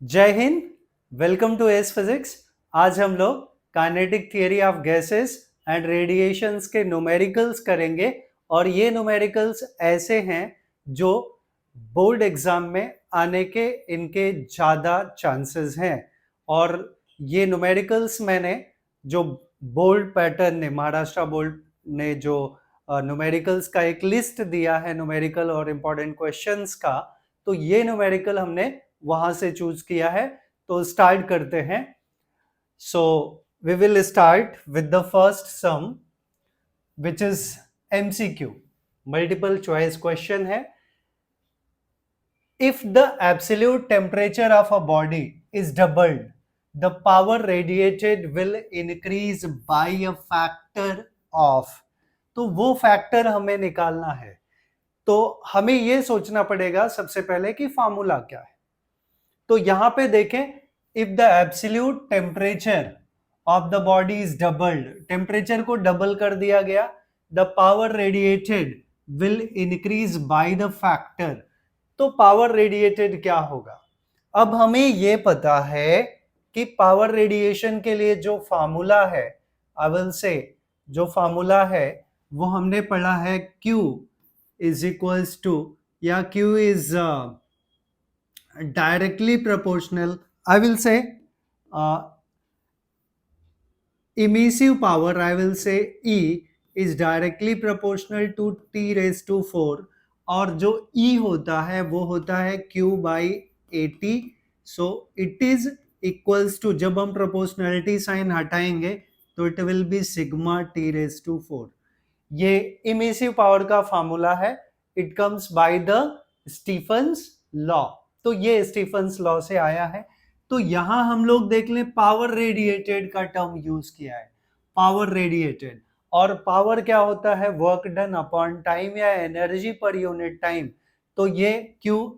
जय हिंद। Welcome to S physics. आज हम लोग kinetic theory of gases and radiations के न्यूमेरिकल्स करेंगे और ये न्यूमेरिकल्स ऐसे हैं जो बोर्ड एग्जाम में आने के इनके ज़्यादा चांसेस हैं। और ये न्यूमेरिकल्स मैंने जो बोर्ड पैटर्न ने महाराष्ट्र बोर्ड ने जो न्यूमेरिकल्स का एक लिस्ट दिया है न्यूमेरिकल और इम्पोर्टेंट क्वेश्चंस का, तो ये न्यूमेरिकल हमने वहां से चूज किया है। तो स्टार्ट करते हैं। So we will start with the first sum which is MCQ, multiple choice question है। If the absolute temperature of a body is doubled, the power radiated will increase by a factor of. तो वो factor हमें निकालना है। तो हमें ये सोचना पड़ेगा सबसे पहले कि फार्मूला क्या है। तो यहां पे देखें, if the absolute temperature of the body is doubled, temperature को डबल कर दिया गया, the power radiated will increase by the factor. तो पावर रेडिएटेड क्या होगा? अब हमें यह पता है कि पावर रेडिएशन के लिए जो फार्मूला है, आई विल से जो फार्मूला है वो हमने पढ़ा है, Q इज इक्वल्स टू, या Q is directly proportional, I will say emissive power, I will say E is directly proportional to T raised to 4, और जो E होता है वो होता है Q by 80। So it is equals to, जब हम प्रोपोर्शनलिटी साइन हटाएंगे तो it will be sigma T raised to 4। ये इमिसिव पावर का फॉर्मूला है। It comes by the Stefan's law. तो ये स्टीफन्स लॉ से आया है। तो यहां हम लोग देख लें, पावर रेडिएटेड का टर्म यूज किया है, पावर रेडिएटेड। और पावर क्या होता है? वर्क डन अपॉन टाइम या एनर्जी पर यूनिट टाइम। तो ये Q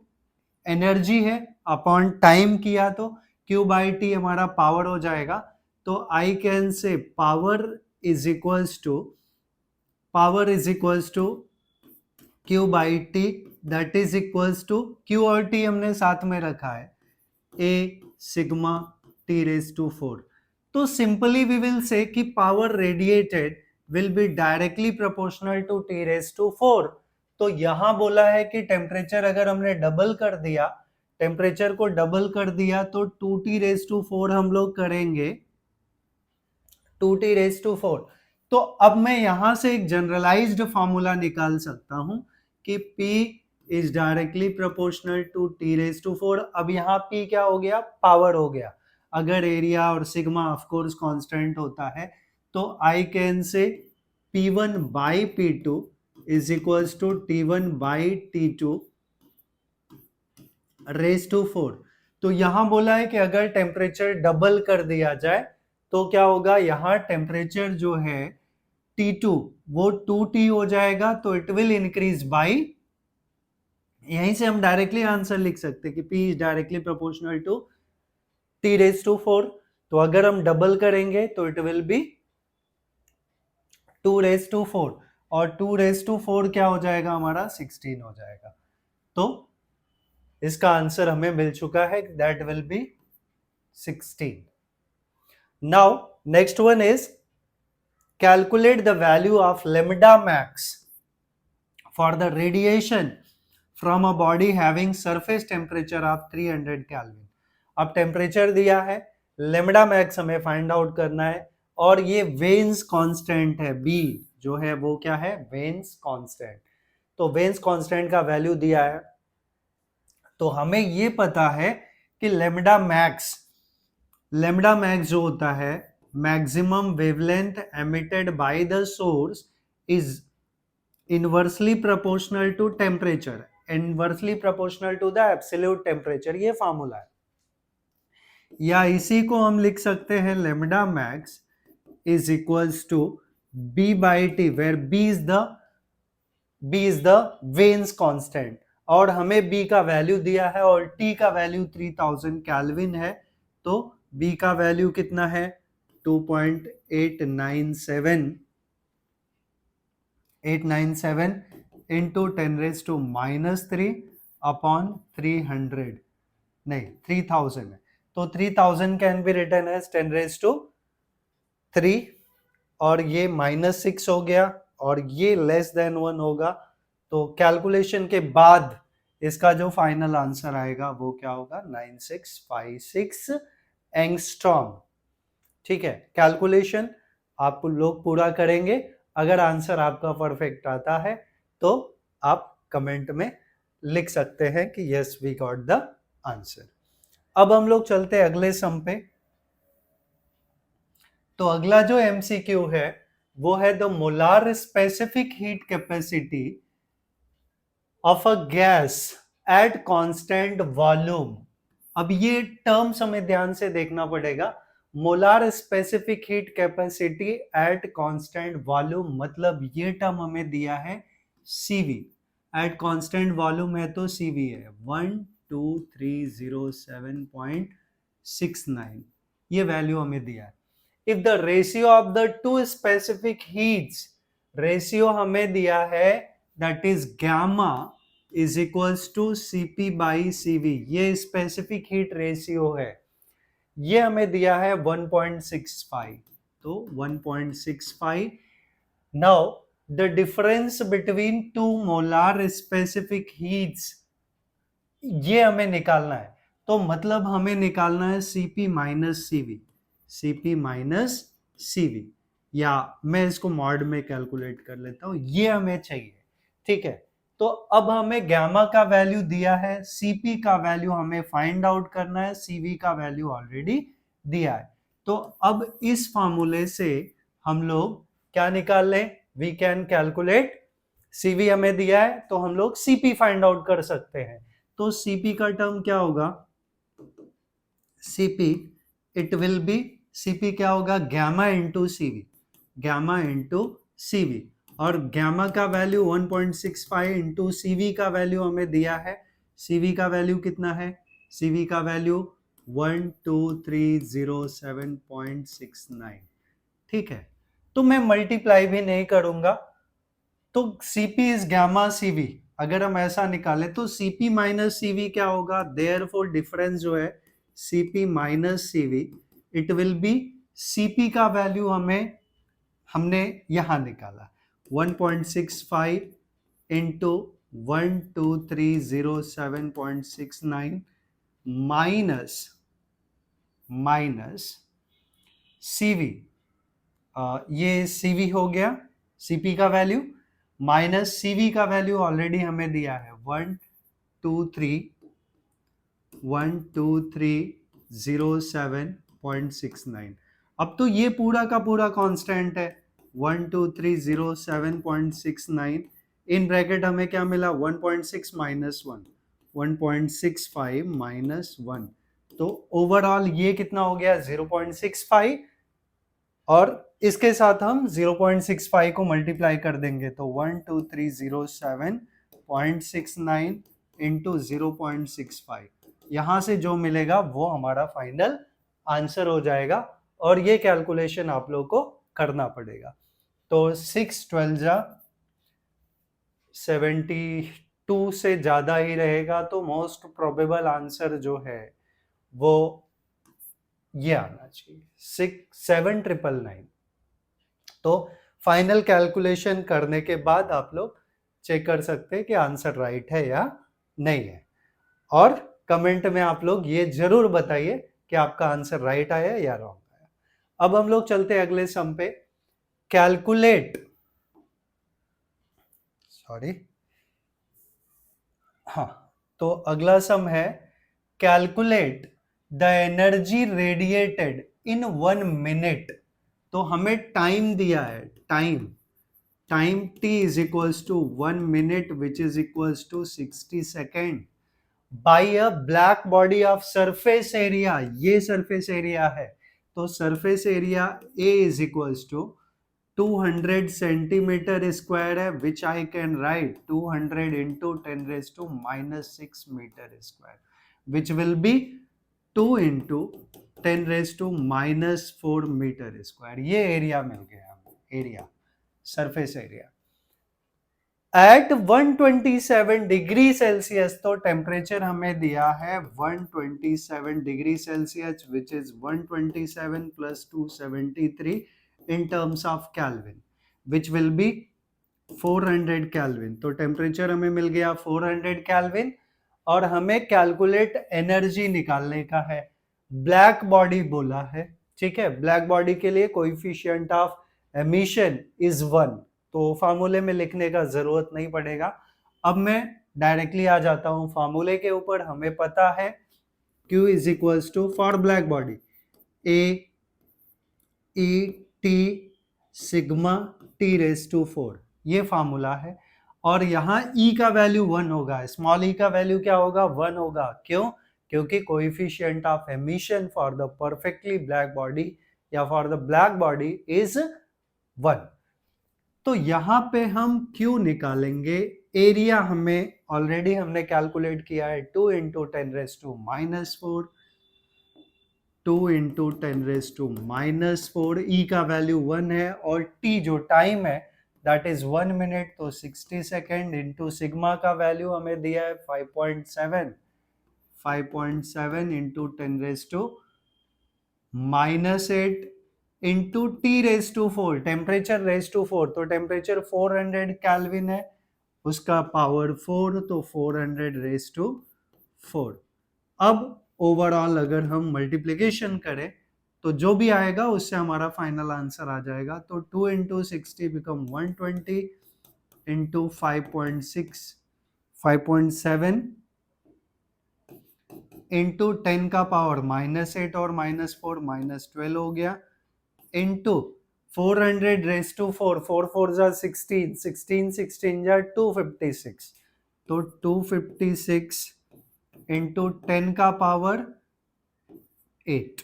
एनर्जी है, अपॉन टाइम किया तो Q बाई टी हमारा पावर हो जाएगा। तो I can say power is equals to, power is equals to Q by T, that is equals to, Q और T हमने साथ में रखा है, A sigma T raise to 4। तो सिंपली वी विल से कि power radiated will be directly proportional to T raise to 4। तो यहां बोला है कि टेम्परेचर अगर हमने डबल कर दिया, टेम्परेचर को डबल कर दिया तो 2T रेज टू 4 हम लोग करेंगे, 2T रेज टू 4। तो अब मैं यहां से एक जनरलाइज्ड फॉर्मूला निकाल सकता हूं कि P is directly proportional to T raise to 4। अब यहाँ P क्या हो गया? पावर हो गया। अगर एरिया और सिग्मा ऑफ कोर्स कांस्टेंट होता है तो I can say P1 by P2 is equals to T1 by T2 raise to 4। तो यहां बोला है कि अगर टेम्परेचर डबल कर दिया जाए तो क्या होगा? यहां टेम्परेचर जो है T2 वो 2T हो जाएगा, तो इट विल इंक्रीज बाई, यहीं से हम डायरेक्टली आंसर लिख सकते हैं कि P is directly proportional to T raise to 4। तो अगर हम डबल करेंगे तो it will be 2 raise to 4, और 2 रेज टू 4 क्या हो जाएगा? हमारा 16 हो जाएगा। तो इसका आंसर हमें मिल चुका है, that will B 16। Now next one is calculate the value of lambda max for the radiation from a body having surface temperature of 300 Kelvin। अब टेम्परेचर दिया है, लेमडा मैक्स हमें फाइंड आउट करना है, और ये वेन्स कांस्टेंट है, B जो है वो क्या है? Veins constant. तो वेन्स कांस्टेंट का वैल्यू दिया है, तो हमें ये पता है कि लेमडा मैक्स जो होता है, maximum wavelength emitted by the source is inversely proportional to temperature, inversely proportional to the absolute temperature. ये फॉर्मूला है, या इसी को हम लिख सकते हैं lambda max is equals to B by T, where B is the Wien's constant, और हमें B का वैल्यू दिया है और T का वैल्यू 3000 केल्विन है। तो B का वैल्यू कितना है? 2.897 into 10 raised to minus 3 upon 300। नहीं 3000 है, तो 3000 कैन बी रिटन एज 10⁻3 और ये -6 हो गया और ये लेस देन 1 होगा, तो कैलकुलेशन के बाद इसका जो फाइनल आंसर आएगा वो क्या होगा 9656 एंगस्ट्रॉम। ठीक है, कैलकुलेशन आप लोग पूरा करेंगे, अगर आंसर आपका परफेक्ट आता है तो आप कमेंट में लिख सकते हैं कि yes we got the answer. अब हम लोग चलते हैं अगले सम पे। तो अगला जो एमसीक्यू है वो है the molar specific heat capacity of a gas at constant volume. अब ये टर्म्स हमें ध्यान से देखना पड़ेगा। Molar specific heat capacity at constant volume, मतलब ये टर्म हमें दिया है सीवी। एट कांस्टेंट वॉल्यूम है तो सीवी है 12307.69, ये वैल्यू हमें दिया है। If the ratio of the two specific heats, ratio हमें दिया है that is gamma is equals to CP by CV, ये स्पेसिफिक हीट रेशियो है, ये हमें दिया है 1.65, तो 1.65। Now the difference between two molar specific heats, ये हमें निकालना है, तो मतलब हमें निकालना है CP minus CV, CP minus CV, या मैं इसको मॉड में कैलकुलेट कर लेता हूं, ये हमें चाहिए। ठीक है, तो अब हमें गामा का वैल्यू दिया है, सीपी का वैल्यू हमें फाइंड आउट करना है, सीवी का वैल्यू ऑलरेडी दिया है। तो अब इस फार्मूले से हम लोग क्या निकाल लें, वी कैन कैलकुलेट, सीवी हमें दिया है तो हम लोग सीपी फाइंड आउट कर सकते हैं। तो सीपी का टर्म क्या होगा, CP it will B, CP क्या होगा gamma into CV, gamma into CV, और गामा का वैल्यू 1.65 इंटू सीवी का वैल्यू हमें दिया है, सीवी का वैल्यू कितना है, सीवी का वैल्यू 12307.69। ठीक है, तो मैं मल्टीप्लाई भी नहीं करूंगा, तो सीपी इज गामा सीवी, अगर हम ऐसा निकालें तो सीपी माइनस सीवी क्या होगा, देयरफॉर डिफरेंस जो है CP minus CV, it will B, CP का वैल्यू हमने यहां निकाला 1.65 इंटू 12307.69 माइनस सीवी, ये सीवी हो गया, सीपी का वैल्यू माइनस सीवी का वैल्यू ऑलरेडी हमें दिया है 12307.69। अब तो ये पूरा का पूरा कांस्टेंट है 12307.69, इन ब्रैकेट हमें क्या मिला 1.6 माइनस 1, 1.65 माइनस 1, तो ओवरऑल ये कितना हो गया 0.65, और इसके साथ हम 0.65 को मल्टीप्लाई कर देंगे तो 12307.69 इंटू 0.65, यहां से जो मिलेगा वो हमारा फाइनल आंसर हो जाएगा, और ये कैलकुलेशन आप लोग को करना पड़ेगा। तो 6×12 जा 72 से ज्यादा ही रहेगा, तो मोस्ट प्रोबेबल आंसर जो है वो ये आना चाहिए 67999। तो फाइनल कैलकुलेशन करने के बाद आप लोग चेक कर सकते हैं कि आंसर राइट है या नहीं है, और कमेंट में आप लोग ये जरूर बताइए कि आपका आंसर राइट आया या रॉन्ग आया। अब हम लोग चलते हैं अगले सम पे, कैलकुलेट, हाँ, तो अगला सम है calculate the energy radiated in 1 minute. तो हमें टाइम दिया है, time t is equals to 1 minute which is equals to 60 second by a black body of surface area, ये surface area है, तो surface area A is equals to 200 centimetre square है, which I can write 200 into 10 raised to -6 metre square, which will be 2 into 10 raised to -4 metre square, ये area मिल गया हमें, area, surface area. At 127 degree Celsius, तो temperature हमें दिया है 127 degree Celsius which is 127 plus 273 in terms of kelvin which will be 400 kelvin. तो temperature हमें मिल गया 400 कैल्विन और हमें कैलकुलेट एनर्जी निकालने का है। ब्लैक बॉडी बोला है, ठीक है। ब्लैक बॉडी के लिए कोएफिशिएंट ऑफ एमिशन इज 1, तो फार्मूले में लिखने का जरूरत नहीं पड़ेगा। अब मैं डायरेक्टली आ जाता हूं फार्मूले के ऊपर। हमें पता है Q is equals to for black body A E T sigma T raise to 4, ये फार्मूला है। और यहाँ E का वैल्यू 1 होगा, स्मॉल e का वैल्यू क्या होगा 1 होगा। क्यों? क्योंकि coefficient of emission for the perfectly black body या for the black body is 1। तो यहाँ पे हम Q निकालेंगे। एरिया हमें ऑलरेडी हमने कैलकुलेट किया है 2 इंटू 10⁻⁻⁴, 2 इंटू 10⁻⁻⁴, E का वैल्यू 1 है और T जो टाइम है दैट इज 1 मिनट, तो 60 सेकेंड इंटू सिग्मा का वैल्यू हमें दिया है 5.7, 5.7 into 10⁻⁻8 into T raise to 4, temperature raise to 4, तो टेम्परेचर 400 कैल्विन है, उसका पावर 4, तो 400 रेज टू 4। अब ओवरऑल अगर हम मल्टीप्लीकेशन करें तो जो भी आएगा उससे हमारा फाइनल आंसर आ जाएगा। तो 2 इंटू 60 बिकम 120 इंटू 5.6, 5.7 इंटू 10 का पावर -8 और -4 -12 हो गया, इंटू 400 रेज टू 4, 4 4 जा 16, 16 16 जा 256, तो 256 इंटू 10 का पावर 8।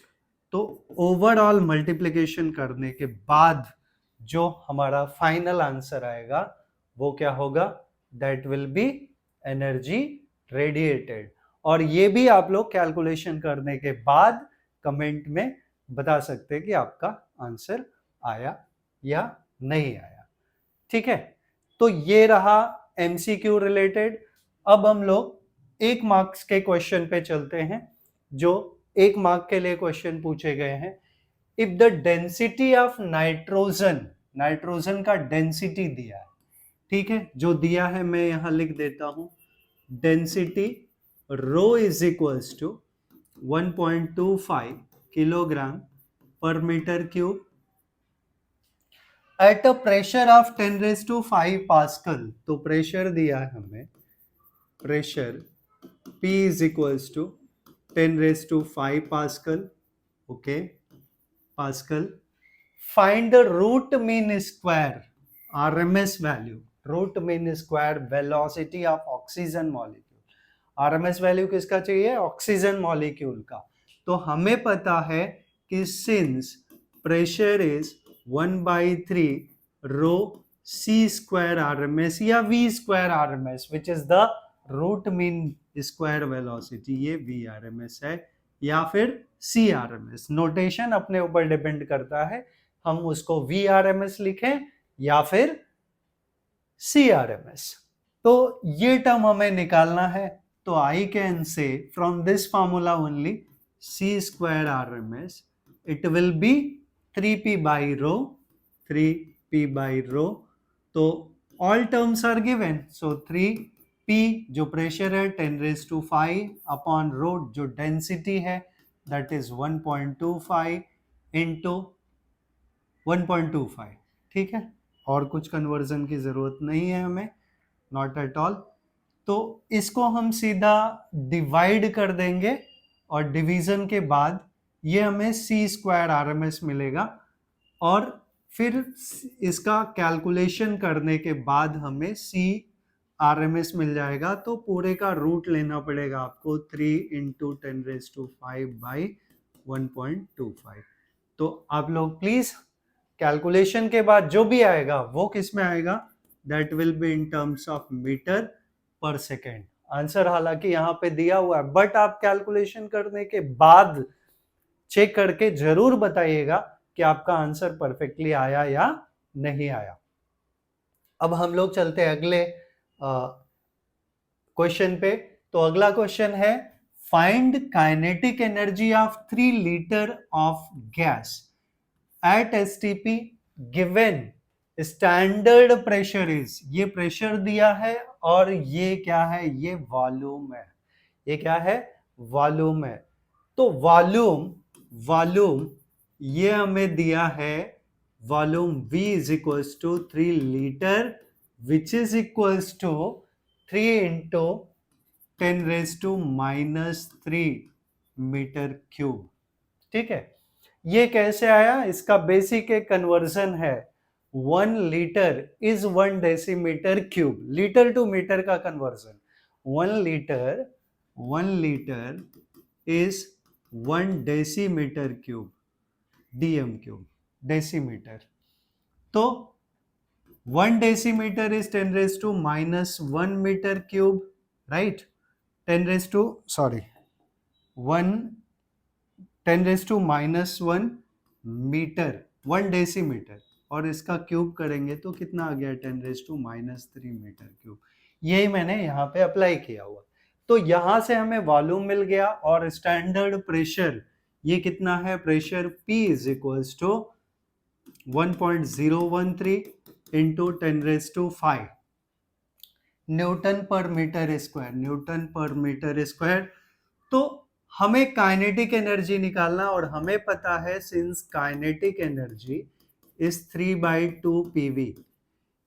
तो ओवरऑल मल्टीप्लिकेशन करने के बाद जो हमारा फाइनल आंसर आएगा वो क्या होगा, that will B energy radiated. और ये भी आप लोग कैलकुलेशन करने के बाद कमेंट में बता सकते हैं कि आपका आंसर आया या नहीं आया, ठीक है। तो ये रहा एमसीक्यू रिलेटेड। अब हम लोग 1 मार्क्स के क्वेश्चन पे चलते हैं जो 1 मार्क के लिए क्वेश्चन पूछे गए हैं। If the density of nitrogen, nitrogen का डेंसिटी दिया है, ठीक है, जो दिया है मैं यहां लिख देता हूं, density rho is equals to 1.25 kilogram per metre cube at a pressure of 10⁵ pascal. तो प्रेशर दिया है हमें, pressure P is equals to 10⁵ pascal, okay, pascal. Find the root mean square RMS value, root mean square velocity of oxygen molecule. RMS value किसका चाहिए, oxygen molecule का। तो हमें पता है कि since pressure is 1/3 rho c square RMS या v square RMS which is the root mean square velocity, ये वी आरएमएस है या फिर सी आरएमएस, नोटेशन अपने ऊपर डिपेंड करता है, हम उसको वी आरएमएस लिखें या फिर सी आरएमएस। तो ये टर्म हमें निकालना है। तो I can say from this formula only C square RMS it will be 3p by rho, 3p by rho। तो all terms are given, so 3p जो प्रेशर है 10⁵ अपॉन रो जो डेंसिटी है that is 1.25 into 1.25, ठीक है। और कुछ conversion की जरूरत नहीं है हमें, नॉट एट ऑल। तो इसको हम सीधा डिवाइड कर देंगे और डिवीजन के बाद ये हमें सी स्क्वायर आरएमएस मिलेगा और फिर इसका कैलकुलेशन करने के बाद हमें सी आरएमएस मिल जाएगा। तो पूरे का रूट लेना पड़ेगा आपको 3 इंटू 10⁵ बाई 1.25। तो आप लोग प्लीज कैलकुलेशन के बाद जो भी आएगा वो किस में आएगा, that will be in terms of metre per second. Answer हालांकि यहाँ पे दिया हुआ है बट आप कैलकुलेशन करने के बाद चेक करके जरूर बताइएगा कि आपका आंसर परफेक्टली आया या नहीं आया। अब हम लोग चलते हैं अगले क्वेश्चन पे। तो अगला क्वेश्चन है, find kinetic energy of 3 litre of gas at STP given standard pressure is. ये प्रेशर दिया है और ये क्या है, ये वॉल्यूम है। ये क्या है, वॉल्यूम है। तो वॉल्यूम वॉल्यूम ये हमें दिया है, volume V is equals to 3 litre which is equals to 3 into 10⁻³ metre cube. ठीक है, ये कैसे आया, इसका बेसिक एक कन्वर्जन है। 1 litre is 1 decimetre cube, litre to metre का conversion. 1 litre is 1 decimetre cube, DM cube, decimetre. तो 1 decimetre is 10⁻⁻1 metre cube, right. 1 10⁻⁻1 metre, 1 decimetre, और इसका क्यूब करेंगे तो कितना आ गया, 10⁻³ मीटर क्यूब। यही मैंने यहाँ पे अप्लाई किया हुआ। तो यहां से हमें वॉल्यूम मिल गया और स्टैंडर्ड प्रेशर ये कितना है, pressure P is equals to 1.013 into 10⁻5 newton per metre square, newton per metre square. तो हमें काइनेटिक एनर्जी निकालना, और हमें पता है since kinetic energy is 3/2 PV,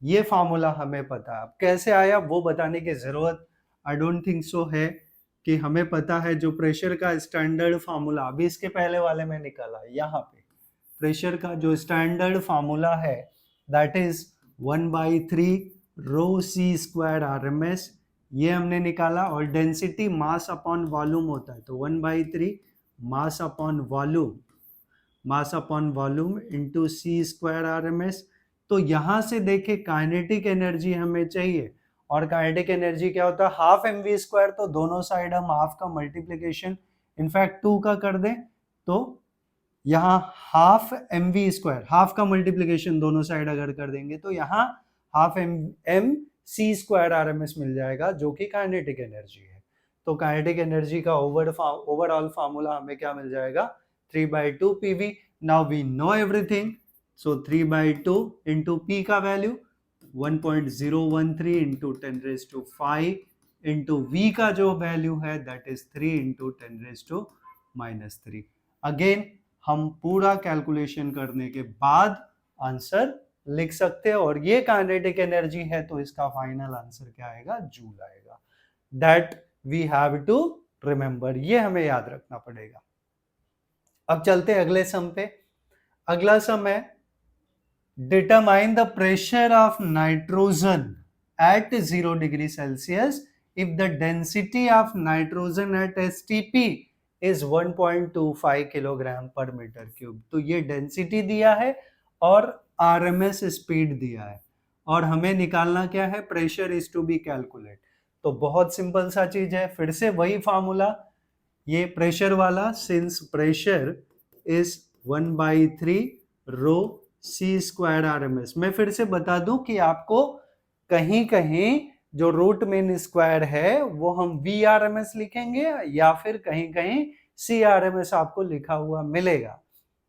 ये फॉर्मूला हमें पता है। अब कैसे आया वो बताने की जरूरत आई डोंट थिंक सो है कि हमें पता है। जो प्रेशर का स्टैंडर्ड फार्मूला अभी इसके पहले वाले में निकाला, यहाँ पे प्रेशर का जो स्टैंडर्ड फार्मूला है दैट इज 1/3 ρc² RMS, ये हमने निकाला। और डेंसिटी मास अपॉन वॉल्यूम होता है, तो 1/3 mass upon volume into c² RMS। तो यहां से देखे काइनेटिक एनर्जी हमें चाहिए, और काइनेटिक एनर्जी क्या होता है, हाफ mv²। तो दोनों साइड हम हाफ का मल्टीप्लीकेशन इनफैक्ट 2 का कर दें, तो यहाँ हाफ mv², हाफ का मल्टीप्लीकेशन दोनों साइड अगर कर देंगे तो यहाँ हाफ mc² RMS मिल जाएगा, जो कि काइनेटिक एनर्जी है। तो काइनेटिक एनर्जी का ओवरऑल फार्मूला हमें क्या मिल जाएगा, 3/2 PV। Now we know everything, so 3/2 into P का वैल्यू 1.013 इंटू 10⁻5 इंटू V का जो वैल्यू है दैट इज 3 इंटू 10⁻³ अगेन हम पूरा कैलकुलेशन करने के बाद आंसर लिख सकते हैं। और ये काइनेटिक एनर्जी है, तो इसका फाइनल आंसर क्या आएगा, जूल आएगा। That we have to remember, ये हमें याद रखना पड़ेगा। अब चलते अगले सम पे। अगला सम है, determine the pressure of nitrogen eight 0 degree Celsius if the density of nitrogen eight STP is 1.25 kilogram per metre cube. तो ये डेंसिटी दिया है और RMS स्पीड दिया है, और हमें निकालना क्या है, pressure is to be calculate. तो बहुत सिंपल सा चीज है, फिर से वही फार्मूला, ये प्रेशर वाला, since pressure is 1/3 ρc² RMS। मैं फिर से बता दूं कि आपको कहीं कहीं जो रूट मीन स्क्वायर है वो हम VRMS लिखेंगे, या फिर कहीं कहीं CRMS आपको लिखा हुआ मिलेगा।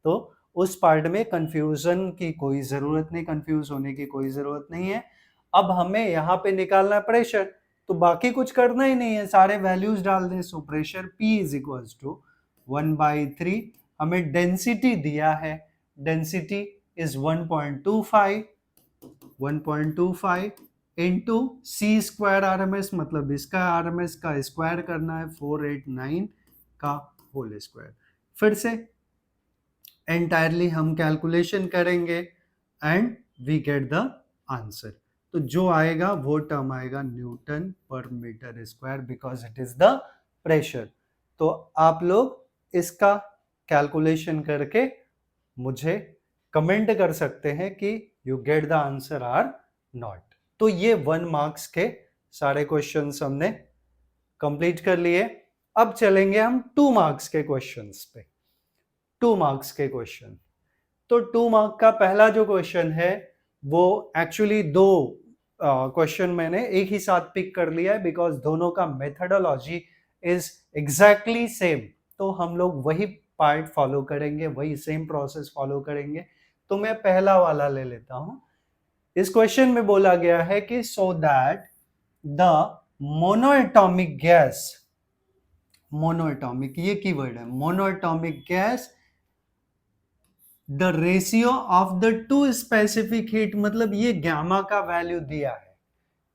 तो उस पार्ट में कंफ्यूजन की कोई जरूरत नहीं, कंफ्यूज होने की कोई जरूरत नहीं है। अब हमें यहाँ पे निकालना है प्रेशर, तो बाकी कुछ करना ही नहीं है, सारे वैल्यूज डाल दें। So pressure P is equals to 1/3, हमें डेंसिटी दिया है, density is 1.25 into c² RMS, मतलब इसका RMS का स्क्वायर करना है 489 का होल स्क्वायर। फिर से एंटायरली हम कैलकुलेशन करेंगे and we get the answer. तो जो आएगा वो टर्म आएगा newton per metre square, because it is the pressure. तो आप लोग इसका कैलकुलेशन करके मुझे कमेंट कर सकते हैं कि you get the answer or not. तो ये 1 मार्क्स के सारे क्वेश्चंस हमने कंप्लीट कर लिए। अब चलेंगे हम 2 मार्क्स के क्वेश्चंस पे। 2 मार्क्स के क्वेश्चन, तो 2 मार्क का पहला जो क्वेश्चन है वो एक्चुअली 2 क्वेश्चन मैंने एक ही साथ पिक कर लिया है बिकॉज दोनों का मेथडोलॉजी इज एग्जैक्टली सेम, तो हम लोग वही पार्ट फॉलो करेंगे, वही सेम प्रोसेस फॉलो करेंगे। तो मैं पहला वाला ले लेता हूं। इस क्वेश्चन में बोला गया है कि सो that the monoatomic gas, monoatomic ये कीवर्ड है, monoatomic gas the ratio of the two specific heat, मतलब ये गामा का वैल्यू दिया है,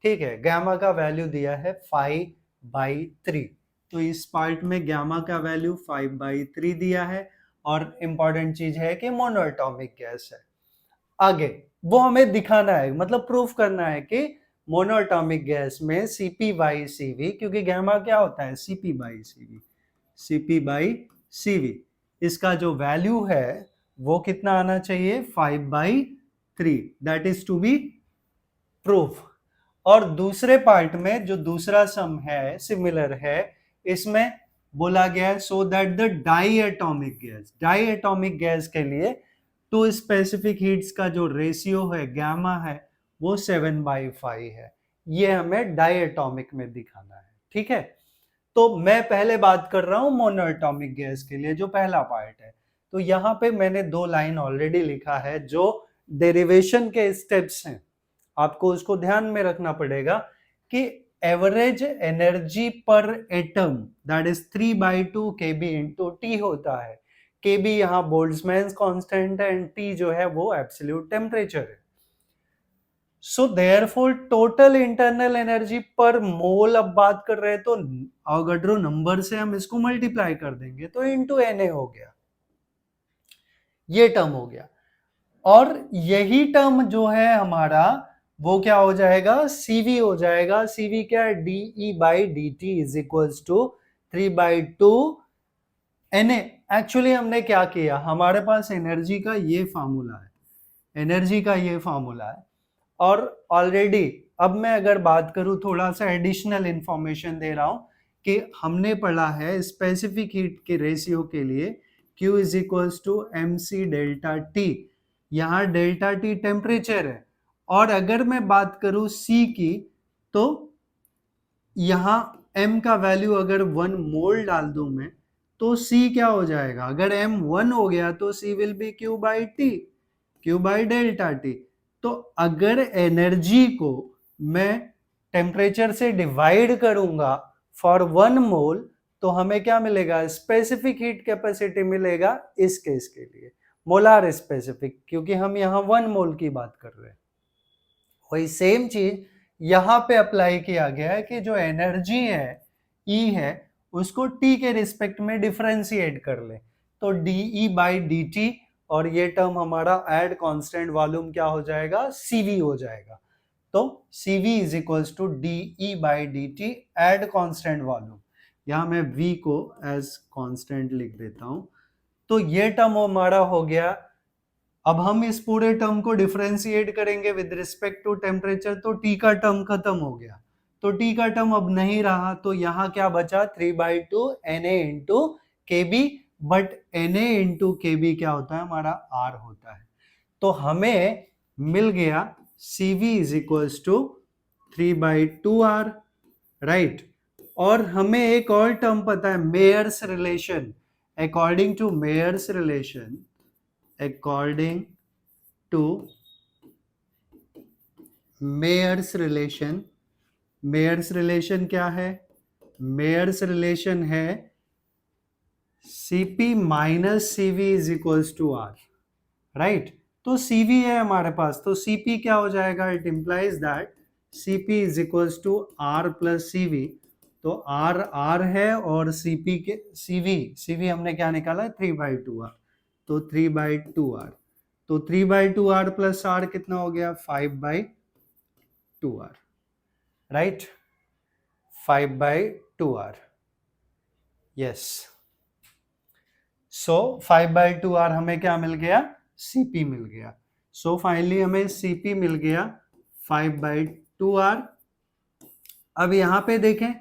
ठीक है, गामा का वैल्यू दिया है 5/3। तो इस पार्ट में गामा का वैल्यू 5/3 दिया है और इंपॉर्टेंट चीज है कि मोनोएटॉमिक गैस है। आगे वो हमें दिखाना है, मतलब प्रूफ करना है कि मोनोएटॉमिक गैस में Cp/Cv, क्योंकि गामा क्या होता है Cp/Cv, Cp/Cv, इसका जो वैल्यू है वो कितना आना चाहिए 5/3, that is to be proof. और दूसरे पार्ट में जो दूसरा सम है सिमिलर है, इसमें बोला गया है so that the diatomic gas, diatomic gas के लिए टू स्पेसिफिक हीट्स का जो रेशियो है गामा है वो 7/5 है। ये हमें डाईएटॉमिक में दिखाना है, ठीक है। तो मैं पहले बात कर रहा हूं मोनोएटॉमिक गैस के लिए, जो पहला पार्ट है। तो यहां पे मैंने 2 लाइन ऑलरेडी लिखा है जो डेरिवेशन के स्टेप्स हैं, आपको उसको ध्यान में रखना पड़ेगा कि एवरेज एनर्जी पर atom that is 3/2 kb into T होता है। kb यहाँ बोल्ट्जमैन कांस्टेंट है एंड टी जो है वो एब्सोल्यूट टेम्परेचर है। So therefore total internal energy per मोल, अब बात कर रहे हैं तो अवोगाड्रो नंबर से हम इसको मल्टीप्लाई कर देंगे तो इनटू Na हो गया, ये टर्म हो गया। और यही टर्म जो है हमारा वो क्या हो जाएगा Cv हो जाएगा। Cv क्या है dE/dt is equals to 3/2 Na। Actually हमने क्या किया, हमारे पास एनर्जी का ये फार्मूला है, एनर्जी का ये फार्मूला है। और ऑलरेडी अब मैं अगर बात करूं, थोड़ा सा एडिशनल इंफॉर्मेशन दे रहा हूं कि हमने पढ़ा है स्पेसिफिक हीट के रेशियो के लिए Q is equals to mc delta T, यहाँ डेल्टा टी टेम्परेचर है। और अगर मैं बात करूं C की, तो यहाँ m का वैल्यू अगर 1 मोल डाल दूं मैं, तो C क्या हो जाएगा, अगर m 1 हो गया तो C will be Q/T, Q/ΔT। तो अगर एनर्जी को मैं टेम्परेचर से डिवाइड करूंगा फॉर 1 मोल, तो हमें क्या मिलेगा, स्पेसिफिक हीट कैपेसिटी मिलेगा इस केस के लिए, मोलार स्पेसिफिक, क्योंकि हम यहाँ 1 मोल की बात कर रहे हैं। वही सेम चीज यहाँ पे अप्लाई किया गया है कि जो एनर्जी है E है उसको T के रिस्पेक्ट में डिफरेंशिएट कर ले, तो dE/dt और ये टर्म हमारा एड कांस्टेंट वॉल्यूम क्या हो जाएगा Cv हो जाएगा। तो Cv is equals to dE/dt at constant volume, यहाँ मैं V को एज कांस्टेंट लिख देता हूं। तो ये टर्म हमारा हो गया। अब हम इस पूरे टर्म को डिफरेंशिएट करेंगे विद रिस्पेक्ट टू टेम्परेचर, तो T का टर्म खत्म हो गया, तो T का टर्म अब नहीं रहा, तो यहाँ क्या बचा 3/2 Na into kb, but Na into kb क्या होता है हमारा R होता है। तो हमें मिल गया Cv is equals to 3/2R, right. और हमें एक और टर्म पता है Mayer's relation, according to Mayer's relation, according to Mayer's relation, Mayer's relation क्या है, मेयर्स रिलेशन है Cp minus Cv is equals to R, right. तो Cv है हमारे पास, तो Cp क्या हो जाएगा, it implies that Cp is equals to R plus Cv। तो R है और Cp के Cv हमने क्या निकाला है 3/2R, तो 3/2R, तो 3/2R प्लस R कितना हो गया 5/2R, राइट, 5/2R, यस। सो 5/2R हमें क्या मिल गया, Cp मिल गया। सो फाइनली हमें Cp मिल गया 5/2R। अब यहाँ पे देखें,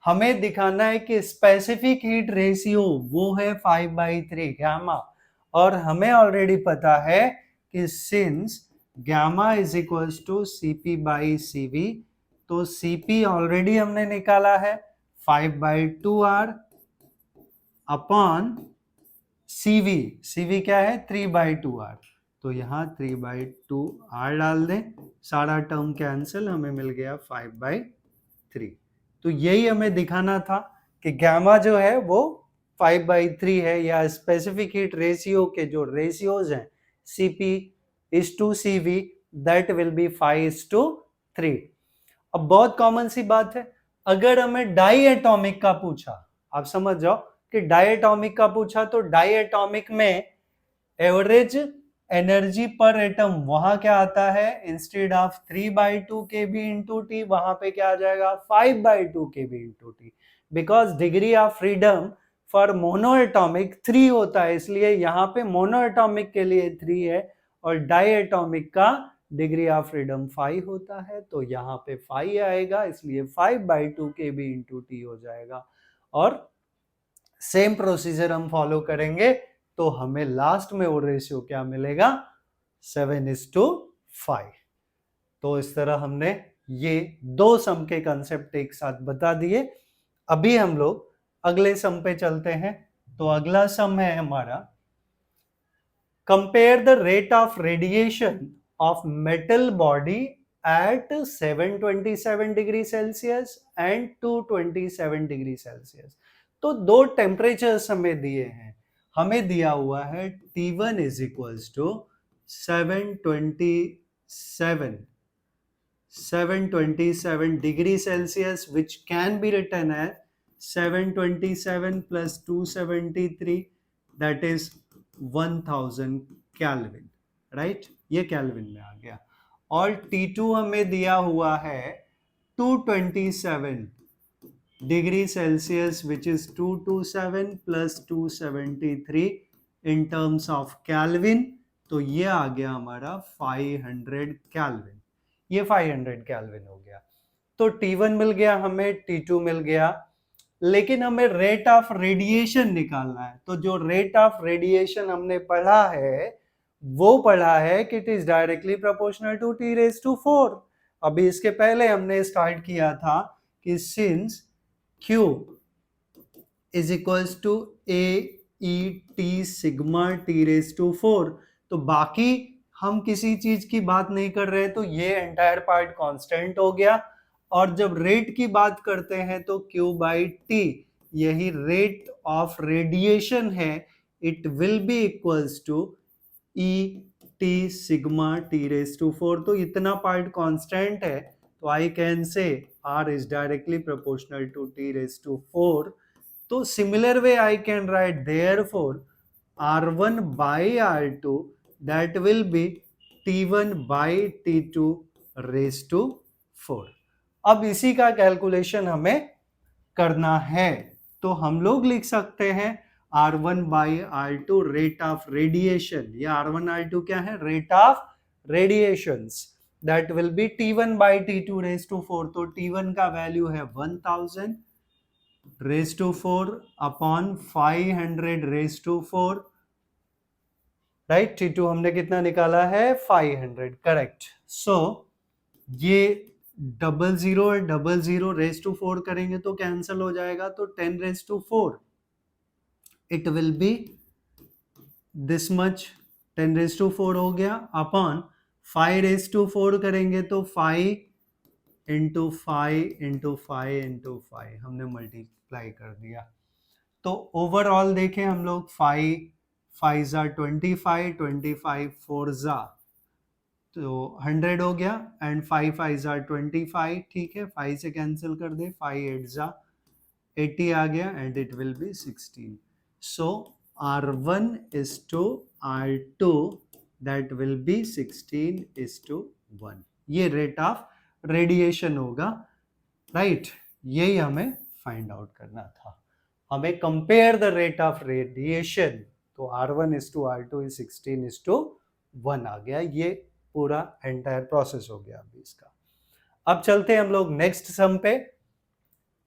हमें दिखाना है कि स्पेसिफिक हीट रेशियो वो है 5/3 गामा, और हमें ऑलरेडी पता है कि since gamma is equals to Cp by Cv। तो Cp ऑलरेडी हमने निकाला है 5/2R अपॉन Cv क्या है 3/2R। तो यहाँ 3/2R डाल दें, सारा टर्म कैंसिल, हमें मिल गया 5/3। तो यही हमें दिखाना था कि गामा जो है वो 5/3 है, या स्पेसिफिक हीट रेशियो के जो रेशियोज हैं Cp/Cv दैट विल बी 5:3। अब बहुत कॉमन सी बात है, अगर हमें डाई एटॉमिक का पूछा, आप समझ जाओ कि डाई एटॉमिक का पूछा, तो डाई एटॉमिक में एवरेज एनर्जी पर एटम वहां क्या आता है, instead of 3/2 kb into T, वहां पे क्या आ जाएगा 5/2 kb into T, because degree of freedom for mono atomic 3 होता है, इसलिए यहाँ पे मोनो एटॉमिक के लिए 3 है, और डाई एटॉमिक का डिग्री ऑफ फ्रीडम 5 होता है, तो यहाँ पे 5 आएगा, इसलिए 5/2 kb इंटू टी हो जाएगा। और सेम प्रोसीजर हम फॉलो करेंगे तो हमें लास्ट में वो रेशियो क्या मिलेगा 7:5। तो इस तरह हमने ये दो सम के कंसेप्ट एक साथ बता दिए। अभी हम लोग अगले सम पे चलते हैं। तो अगला सम है हमारा, compare the rate of radiation of metal body at 727 degree Celsius and 227 degree Celsius. तो दो टेम्परेचर्स हमें दिए हैं, हमें दिया हुआ है T1 is equals to 727 degree Celsius, which can be written as 727 plus 273, that is 1000 Kelvin, right? ये केल्विन में आ गया। और T2 हमें दिया हुआ है 227 degree Celsius, which is 227 plus 273 in terms of kelvin, तो ये आ गया हमारा 500 केल्विन। ये 500 केल्विन हो गया। तो T1 मिल गया हमें, T2 मिल गया, लेकिन हमें रेट ऑफ रेडिएशन निकालना है। तो जो रेट ऑफ रेडिएशन हमने पढ़ा है वो पढ़ा है कि it is directly proportional to T⁴। अभी इसके पहले हमने स्टार्ट किया था कि since Q is equals to AET sigma T⁴, तो बाकी हम किसी चीज की बात नहीं कर रहे, तो ये एंटायर पार्ट कांस्टेंट हो गया। और जब रेट की बात करते हैं तो Q/T यही रेट ऑफ रेडिएशन है, it will be equals to ET sigma T⁴। तो इतना पार्ट कांस्टेंट है, तो I can say R is directly proportional to T⁴। तो similar way I can write therefore R1 by R2 that will be T1 by T⁴। अब इसी का calculation हमें करना है, तो हम लोग लिख सकते हैं R1 by R2 rate of radiation. ये R1 R2 क्या है, rate of radiations, that will B T1 by T⁴। तो T1 का वैल्यू है 1000⁴ अपॉन 500⁴, राइट? T2 हमने कितना निकाला है 500, करेक्ट। सो ये 00 और 00⁴ करेंगे तो कैंसिल हो जाएगा, तो 10⁴ it will B this much, 10⁴ हो गया, अपॉन 5⁴ करेंगे तो 5 इंटू 5 इंटू 5 इंटू 5 हमने मल्टीप्लाई कर दिया। तो ओवरऑल देखें हम लोग 5 5 25, 25 4 तो 100 हो गया, एंड 5 5 25, ठीक है, 5 से कैंसिल कर दे, 5 8 80 आ गया, and it will B 16। So R1 is to R2 that will be 16:1। ये रेट ऑफ रेडिएशन होगा, राइट? यही हमें फाइंड आउट करना था। हमें compare the rate of radiation, तो R1 is to R2 is 16:1 आ गया। ये पूरा एंटायर प्रोसेस हो गया अभी इसका। अब चलते हैं हम लोग नेक्स्ट सम पे।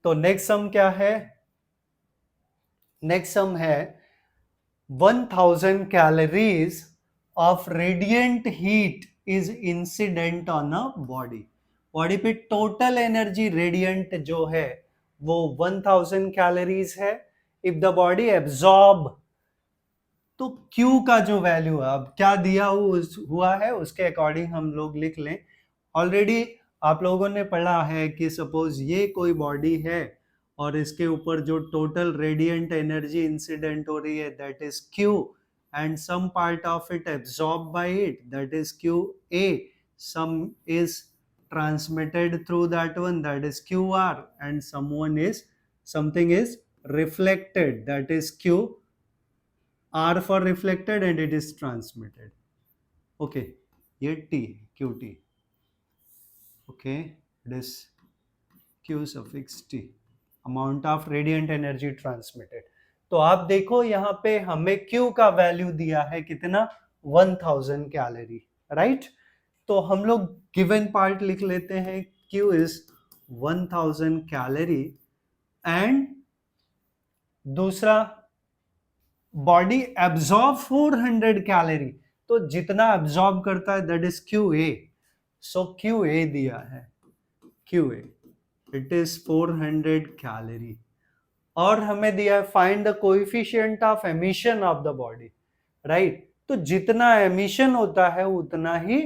तो नेक्स्ट सम क्या है? नेक्स्ट सम है 1000 calories of radiant heat is incident on a body. Body पे टोटल एनर्जी रेडिएंट जो है वो 1000 कैलोरीज है. इफ द बॉडी एब्जॉर्ब, तो Q का जो वैल्यू है, अब क्या दिया हुआ है उसके अकॉर्डिंग हम लोग लिख लें. ऑलरेडी आप लोगों ने पढ़ा है कि सपोज ये कोई बॉडी है और इसके ऊपर जो टोटल रेडिएंट एनर्जी इंसिडेंट हो रही है that is Q, and some part of it absorbed by it, that is QA. Some is transmitted through that one, that is QR, and something is reflected, that is Q. R for reflected and it is transmitted. Okay, ये T, QT. Okay, it is Q suffix T, amount of radiant energy transmitted. तो आप देखो यहाँ पे हमें Q का value दिया है कितना, 1000 कैलोरी, राइट. तो हम लोग गिवन पार्ट लिख लेते हैं. Q इज 1000 कैलोरी एंड दूसरा बॉडी एब्जॉर्ब 400 कैलोरी. तो जितना एब्जॉर्ब करता है that is QA. So QA दिया है, QA इट इज 400 कैलोरी. और हमें दिया है find the coefficient of emission of the body, right. तो जितना एमिशन होता है उतना ही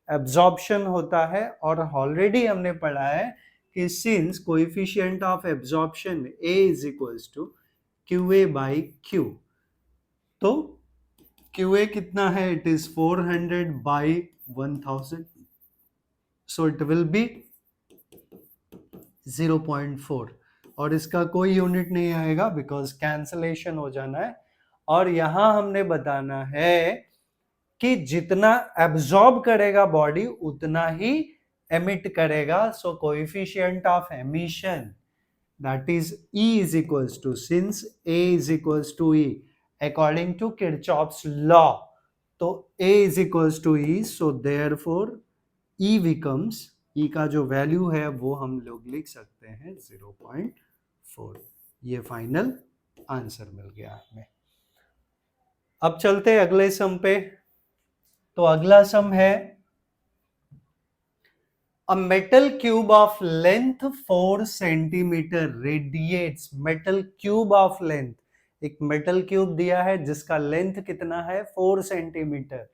एब्जॉर्प्शन होता है. और ऑलरेडी हमने पढ़ा है कि since coefficient of absorption A is equals to QA by Q, तो QA कितना है, it is 400 by 1000, so it will be 0.4. और इसका कोई यूनिट नहीं आएगा बिकॉज कैंसलेशन हो जाना है. और यहां हमने बताना है कि जितना एब्जॉर्ब करेगा बॉडी उतना ही एमिट करेगा. So coefficient of emission that is E is equals to, since A is equals to E according to Kirchhoff's law, तो A is equals to E, so therefore E becomes, E का जो value है वो हम लोग लिख सकते हैं 0.4. ये फाइनल आंसर मिल गया हमें. अब चलते अगले सम पे. तो अगला सम है a metal cube of length 4 centimeter radiates. metal cube of length, एक मेटल क्यूब दिया है जिसका लेंथ कितना है 4 centimetre.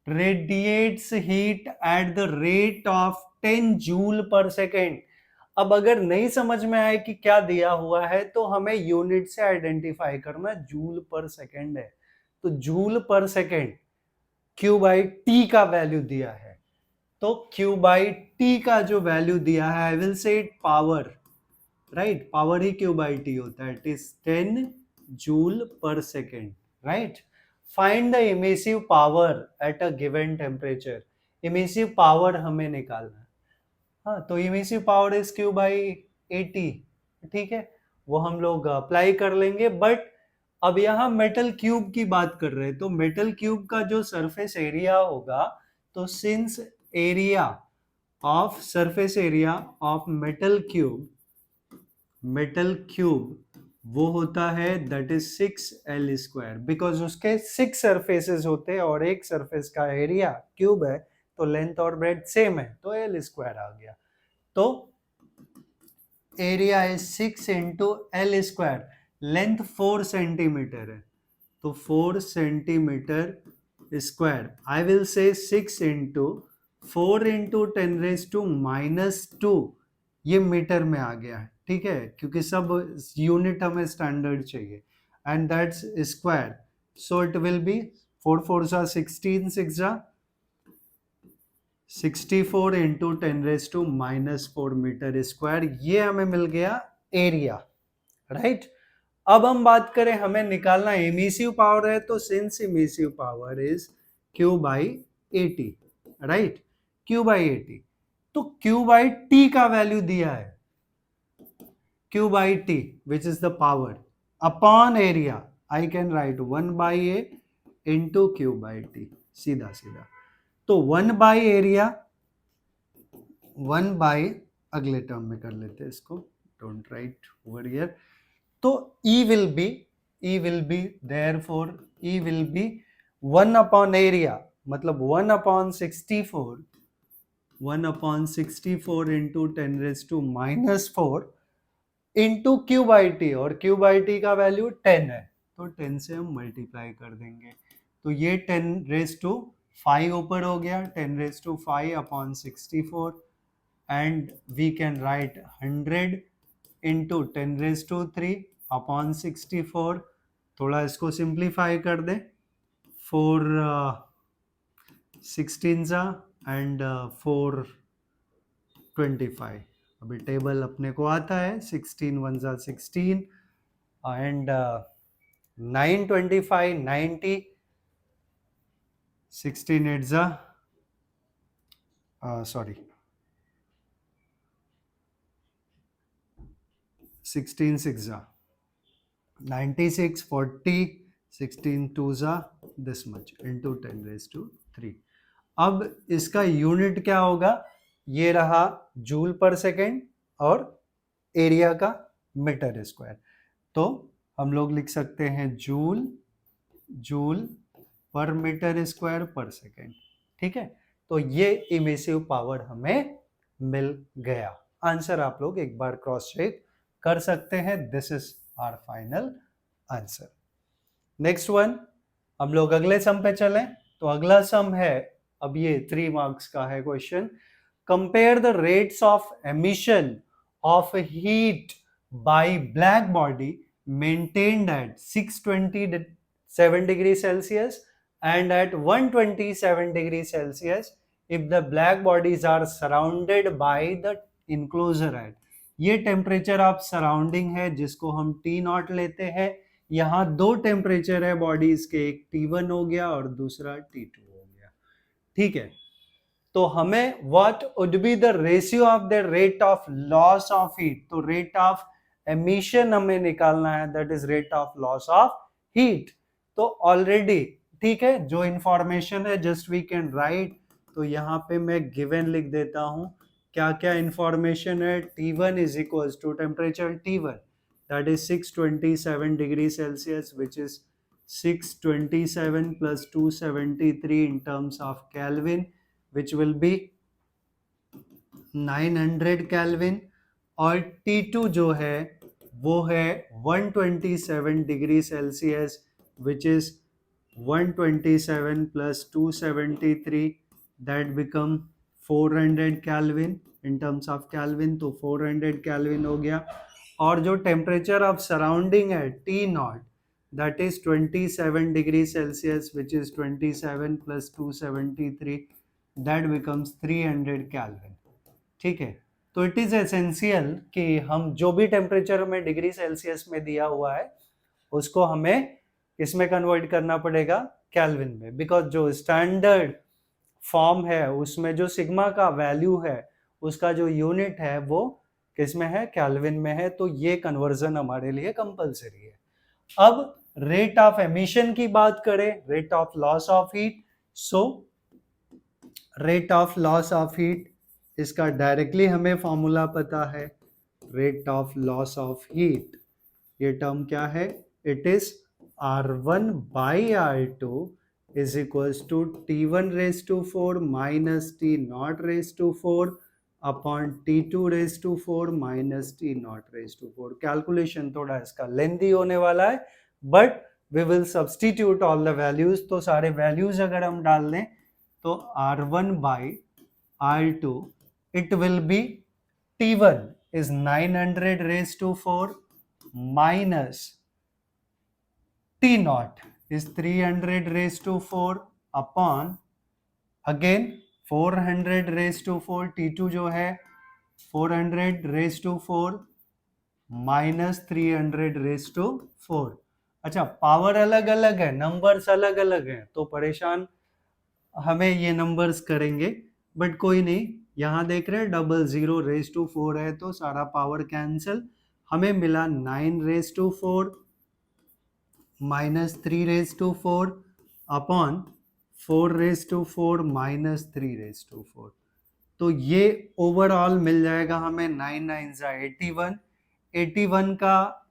Radiates heat at the rate of 10 joule पर सेकेंड. अब अगर नहीं समझ में आए कि क्या दिया हुआ है तो हमें यूनिट से आइडेंटिफाई करना. जूल पर सेकेंड है तो जूल पर सेकेंड Q बाई T का वैल्यू दिया है. तो Q बाई T का जो वैल्यू दिया है I will say it power, right. Power he Q by T होता है. इट इज 10 जूल पर second, right. Find the emissive power at a given temperature. Emissive power हमें निकालना है. हाँ, तो emissive power is Q by 80, ठीक है, वो हम लोग अप्लाई कर लेंगे. बट अब यहाँ मेटल क्यूब की बात कर रहे हैं तो मेटल क्यूब का जो सरफेस एरिया होगा, तो since area of surface area of metal cube वो होता है that is 6L square. Because उसके 6 सरफेसेस होते हैं और एक सरफेस का एरिया क्यूब है तो लेंथ और ब्रेड्थ सेम है तो L स्क्वायर आ गया. तो area is 6 into L square. Length 4 centimetre है तो 4 centimetre square. I will say 6 into 4 into 10 raise to -2. ये मीटर में आ गया है, ठीक है, क्योंकि सब यूनिट हमें स्टैंडर्ड चाहिए. And that's square, so it will be 4 4 जा 16, 6 जा 64 इंटू 10 रेज टू -4 मीटर स्क्वायर. ये हमें मिल गया एरिया, राइट. अब हम बात करें, हमें निकालना इमिसिव पावर है तो since emissive power is Q by 80, right. Q by 80, तो Q बाई T का वैल्यू दिया है. Q by T which is the power upon area. I can right 1 by A into Q by T, सीधा सीधा. तो 1 by area, 1 by, अगले term में कर लेते हैं इसको, डोंट राइट ओवर हियर. तो E will be therefore E will be 1 upon area. मतलब 1/64 into 10⁻⁻⁴ into Q by T, और क्यू बाई टी का वैल्यू 10 है, तो 10 से हम मल्टीप्लाई कर देंगे, तो ये 10⁵ ऊपर हो गया, 10⁵/64 and we can write 100 into 10⁻³ थोड़ा इसको सिंप्लीफाई कर दें, 4 16 एंड 4 25, अभी टेबल अपने को आता है, 16 1 16 and 9 25 90, 16 8 sorry 16 6 96 40, 16 2 this much into 10⁻³ अब इसका यूनिट क्या होगा, ये रहा जूल पर सेकेंड और एरिया का मीटर स्क्वायर, तो हम लोग लिख सकते हैं जूल पर मीटर स्क्वायर पर सेकेंड, ठीक है। तो ये इमिसिव पावर हमें मिल गया। आंसर आप लोग एक बार क्रॉस चेक कर सकते हैं, this is our final answer. Next one, हम लोग अगले सम पे चलें, तो अगला सम है, अब ये 3 मार्क्स का है question, compare the rates of emission of heat bye black body maintained eight 627 degree Celsius and at 127 degree Celsius if the black bodies are surrounded by the enclosure at, ये temperature of surrounding है जिसको हम T0 लेते हैं। यहाँ दो temperature है bodies के, एक T1 हो गया और दूसरा T2 हो गया, ठीक है। तो हमें what would be the ratio of the rate of loss of heat, तो रेट ऑफ एमिशन हमें निकालना है, that is rate of loss of heat. तो ऑलरेडी ठीक है, जो इंफॉर्मेशन है जस्ट वी कैन राइट, तो यहाँ पे मैं गिवन लिख देता हूं, क्या क्या इंफॉर्मेशन है, T1 is equal to temperature T1 that is 627 degree Celsius which is 627 plus 273 in terms of Kelvin which will be 900 Kelvin, और T2 जो है वो है 127 degree Celsius which is 127 plus 273 that become 400 Kelvin in terms of Kelvin, तो 400 Kelvin हो गया, और जो टेम्परेचर ऑफ सराउंडिंग है T0 that is 27 degree Celsius which is 27 plus 273 that becomes 300 Kelvin, ठीक है। तो इट इज एसेंशियल कि हम जो भी टेम्परेचर हमें डिग्री सेल्सियस में दिया हुआ है उसको हमें किसमें कन्वर्ट करना पड़ेगा, केल्विन में, बिकॉज जो स्टैंडर्ड फॉर्म है उसमें जो सिग्मा का वैल्यू है उसका जो यूनिट है वो किसमें है, केल्विन में है, तो ये कन्वर्जन हमारे लिए कंपलसरी है। अब रेट ऑफ एमिशन की बात करें, rate of loss of heat, so rate of loss of heat इसका डायरेक्टली हमें फॉर्मूला पता है, rate of loss of heat, ये टर्म क्या है, it is R1 by R2 is equals to T1 raised to 4 minus T0 raised to 4 upon T2 raised to 4 minus T0 raised to 4। Calculation थोड़ा इसका lengthy होने वाला है, but we will substitute all the values, तो सारे values अगर हम डाल दें तो R1 by R2 it will be T1 is 900 raised to 4 minus T0 is 300 raised to 4 upon again 400 raised to 4, T2 जो है 400 raised to 4 minus 300 raised to 4। अच्छा, पावर अलग अलग है, नंबर्स अलग अलग हैं, तो परेशान हमें ये नंबर्स करेंगे, बट कोई नहीं, यहाँ देख रहे हैं 00 raised to 4 है तो सारा पावर कैंसिल, हमें मिला 9 raised to 4 minus 3 raised to 4 upon 4 raised to 4 minus 3 raised to 4, तो ये ओवरऑल मिल जाएगा हमें 9 9 81, 81 का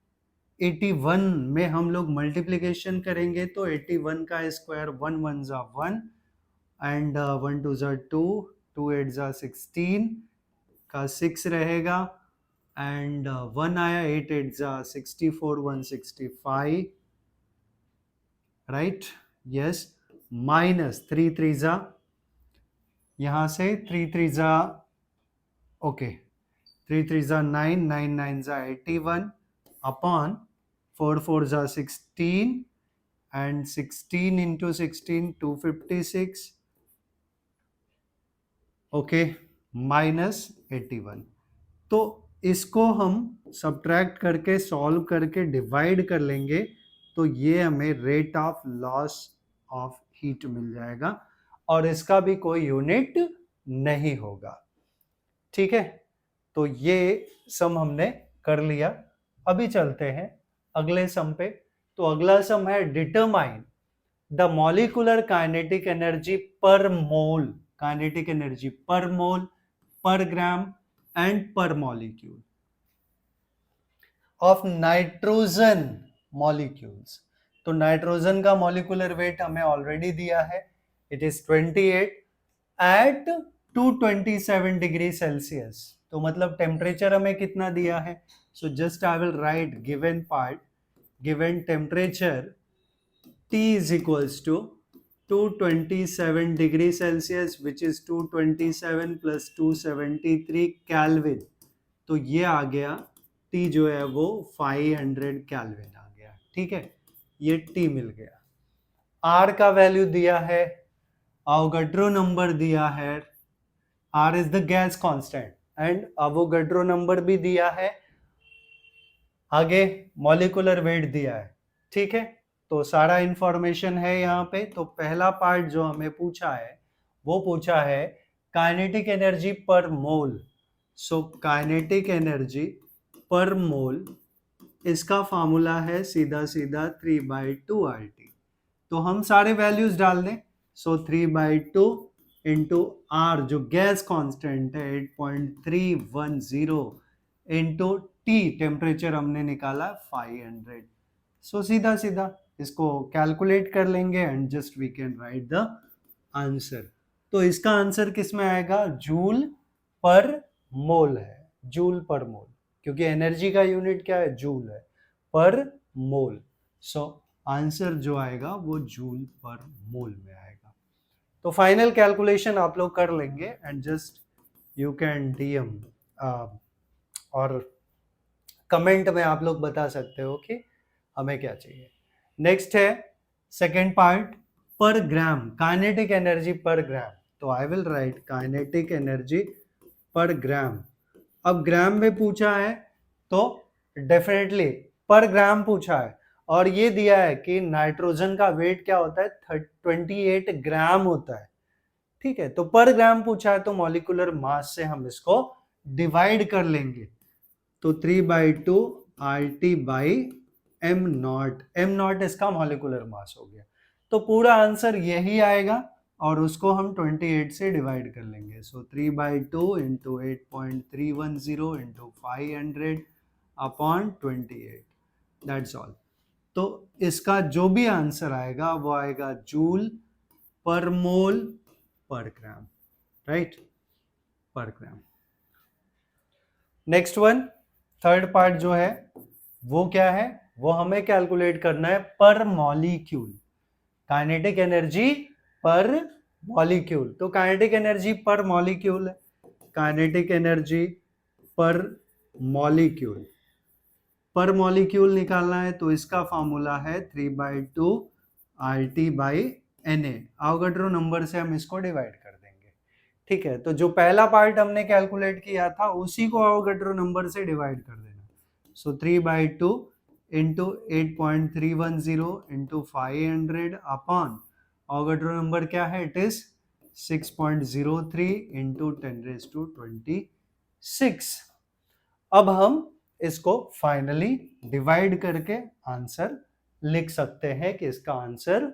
81 में हम लोग मल्टीप्लिकेशन करेंगे तो 81 का स्क्वायर 1 1 1 एंड 1 2 ज़ा 2, 2 8 ज़ा 16 का 6 रहेगा एंड 1 आया, 8 8 ज़ा 64, 165, राइट, यस, माइनस 3 3 ज़ा, यहाँ से 3 3 ज़ा, ओके, 3 3 ज़ा 9, 9 9 ज़ा 81 अपॉन 4 4 ज़ा 16 and 16 into 16 256, ओके, माइनस 81। तो इसको हम सब्ट्रैक्ट करके सॉल्व करके डिवाइड कर लेंगे तो ये हमें rate of loss of heat मिल जाएगा और इसका भी कोई यूनिट नहीं होगा, ठीक है। तो ये सम हमने कर लिया। अभी चलते हैं अगले सम पे। तो अगला सम है determine the molecular kinetic energy per mole, kinetic energy per mole, per gram and per molecule of nitrogen molecules. तो नाइट्रोजन का मॉलिक्यूलर वेट हमें ऑलरेडी दिया है, it is 28 at 227 degree Celsius. तो मतलब टेम्परेचर हमें कितना दिया है, so just I will write given part, given temperature T is equals to 227 degree Celsius, which is 227 plus 273 Kelvin। तो ये आ गया T जो है वो 500 Kelvin आ गया, ठीक है, ये T मिल गया। R का वैल्यू दिया है, अवोगाड्रो नंबर दिया है, R is the gas constant and Avogadro number भी दिया है, आगे मॉलिक्यूलर वेट दिया है, ठीक है। तो सारा इंफॉर्मेशन है यहाँ पे। तो पहला पार्ट जो हमें पूछा है वो पूछा है काइनेटिक एनर्जी पर मोल। सो काइनेटिक एनर्जी पर मोल, इसका फॉर्मूला है सीधा सीधा 3/2 RT। तो हम सारे वैल्यूज डाल दें। सो 3/2 इंटू आर जो गैस कांस्टेंट है 8.310 इंटू टी टेम्परेचर हमने निकाला 500। सो सीधा सीधा इसको कैलकुलेट कर लेंगे and just we can write the answer. तो इसका आंसर किस में आएगा, जूल पर मोल है, जूल पर मोल, क्योंकि एनर्जी का यूनिट क्या है, जूल है, पर मोल। सो आंसर जो आएगा वो जूल पर मोल में आएगा। तो फाइनल कैलकुलेशन आप लोग कर लेंगे and just you can DM और कमेंट में आप लोग बता सकते हो कि हमें क्या चाहिए। नेक्स्ट है सेकेंड पार्ट, पर ग्राम, काइनेटिक एनर्जी पर ग्राम। तो आई विल राइट काइनेटिक एनर्जी पर ग्राम। अब ग्राम में पूछा है तो डेफिनेटली पर ग्राम पूछा है और ये दिया है कि नाइट्रोजन का वेट क्या होता है, 28 ग्राम होता है, ठीक है। तो पर ग्राम पूछा है तो मॉलिक्यूलर मास से हम इसको डिवाइड कर लेंगे। तो 3/2 RT by am not, am not इसका मॉलिक्यूलर मास हो गया। तो पूरा आंसर यही आएगा और उसको हम 28 से डिवाइड कर लेंगे। सो 3/2 into 8.310 into 500 upon 28, that's all. तो इसका जो भी आंसर आएगा वो आएगा जूल पर मोल पर ग्राम, राइट, पर ग्राम। नेक्स्ट वन, थर्ड पार्ट जो है वो क्या है, वो हमें कैलकुलेट करना है पर मॉलिक्यूल, काइनेटिक एनर्जी पर मॉलिक्यूल। तो काइनेटिक एनर्जी पर मॉलिक्यूल है, काइनेटिक एनर्जी पर मॉलिक्यूल, पर मॉलिक्यूल निकालना है तो इसका फॉर्मूला है 3/2 RT by Na। Avogadro number से हम इसको डिवाइड कर देंगे, ठीक है। तो जो पहला पार्ट हमने कैलकुलेट किया था उसी को अवोगाड्रो नंबर से डिवाइड कर देना। सो 3/2 into 8.310 into 500 upon Avogadro number क्या है, इट इज 6.03 इंटू 10⁻26। अब हम इसको फाइनली डिवाइड करके आंसर लिख सकते हैं कि इसका आंसर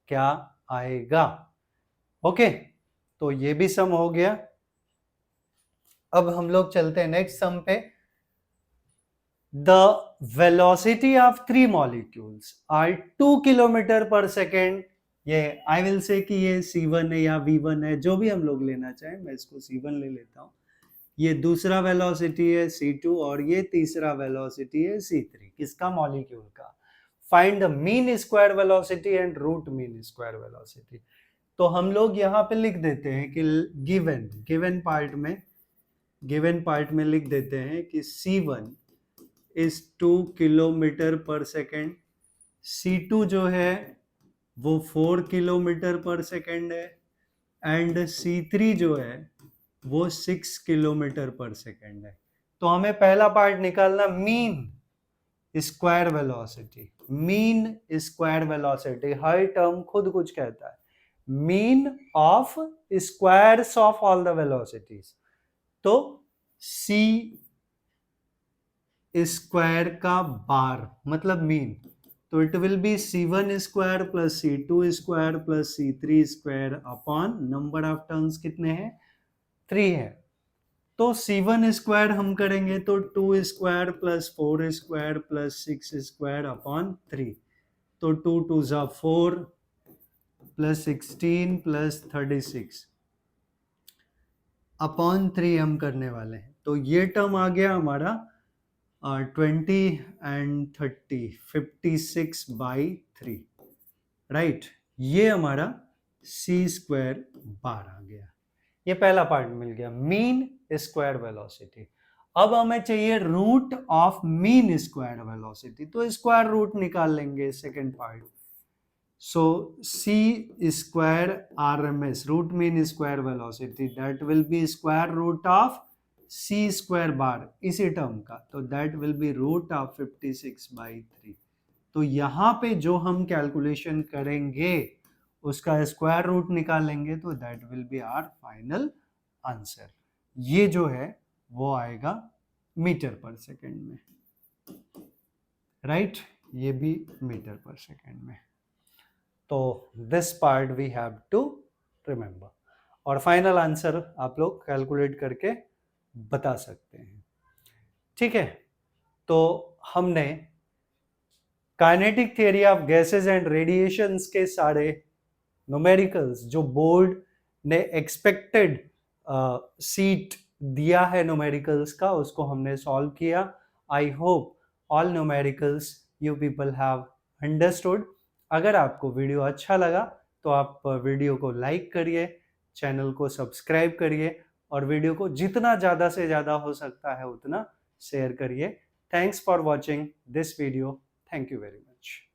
क्या आएगा। ओके, तो ये भी सम हो गया। अब हम लोग चलते हैं नेक्स्ट सम पे। The velocity of 3 molecules are 2 kilometer per second ये आई विल से कि ये C1 है या V1 है, जो भी हम लोग लेना चाहें, मैं इसको C1 ले लेता हूँ। ये दूसरा वेलोसिटी है C2 और ये तीसरा वेलोसिटी है C3, किसका, मॉलिक्यूल का। Find the mean square velocity and root mean square velocity. तो हम लोग यहाँ पे लिख देते हैं कि गिवन पार्ट में लिख देते हैं कि C1 इज 2 किलोमीटर पर सेकेंड, C2 जो है वो 4 किलोमीटर पर सेकेंड है, एंड C3 जो है वो 6 किलोमीटर पर सेकेंड है। तो हमें पहला पार्ट निकालना, mean square velocity. Mean square velocity, हर टर्म खुद कुछ कहता है। Mean of squares of all the velocities, तो सी स्क्वायर का बार मतलब मीन, तो it will be C1 square plus C2 square plus C3 square upon number of terms कितने हैं, 3 है। तो C1 स्क्वायर हम करेंगे तो 2 square plus 4 square plus 6 square upon 3, तो 2 2 जा 4 प्लस 16 प्लस 36 अपॉन 3 हम करने वाले हैं। तो ये टर्म आ गया हमारा 20 एंड 30, 56/3, राइट। ये हमारा C स्क्वायर बार आ गया। ये पहला पार्ट मिल गया, मीन स्क्वायर वेलोसिटी। अब हमें चाहिए root of mean square velocity, तो स्क्वायर रूट निकाल लेंगे second part. So C square RMS, root mean square velocity, that will be square root of C square bar, इसी टर्म का, तो that will be root of 56/3। तो यहाँ पे जो हम कैलकुलेशन करेंगे उसका स्क्वायर रूट निकालेंगे, तो that will be our final answer. ये जो है वो आएगा मीटर पर सेकेंड में, राइट, ये भी मीटर पर सेकेंड में। तो this part we have to remember, और फाइनल आंसर आप लोग कैलकुलेट करके बता सकते हैं, ठीक है। तो हमने kinetic theory of gases and radiations के सारे न्यूमेरिकल्स जो बोर्ड ने एक्सपेक्टेड सीट दिया है न्यूमेरिकल्स का, उसको हमने सॉल्व किया। I hope all numericals you people have understood. अगर आपको वीडियो अच्छा लगा तो आप वीडियो को लाइक करिए, चैनल को सब्सक्राइब करिए, और वीडियो को जितना ज़्यादा से ज़्यादा हो सकता है उतना शेयर करिए। Thanks for watching this video. Thank you very much.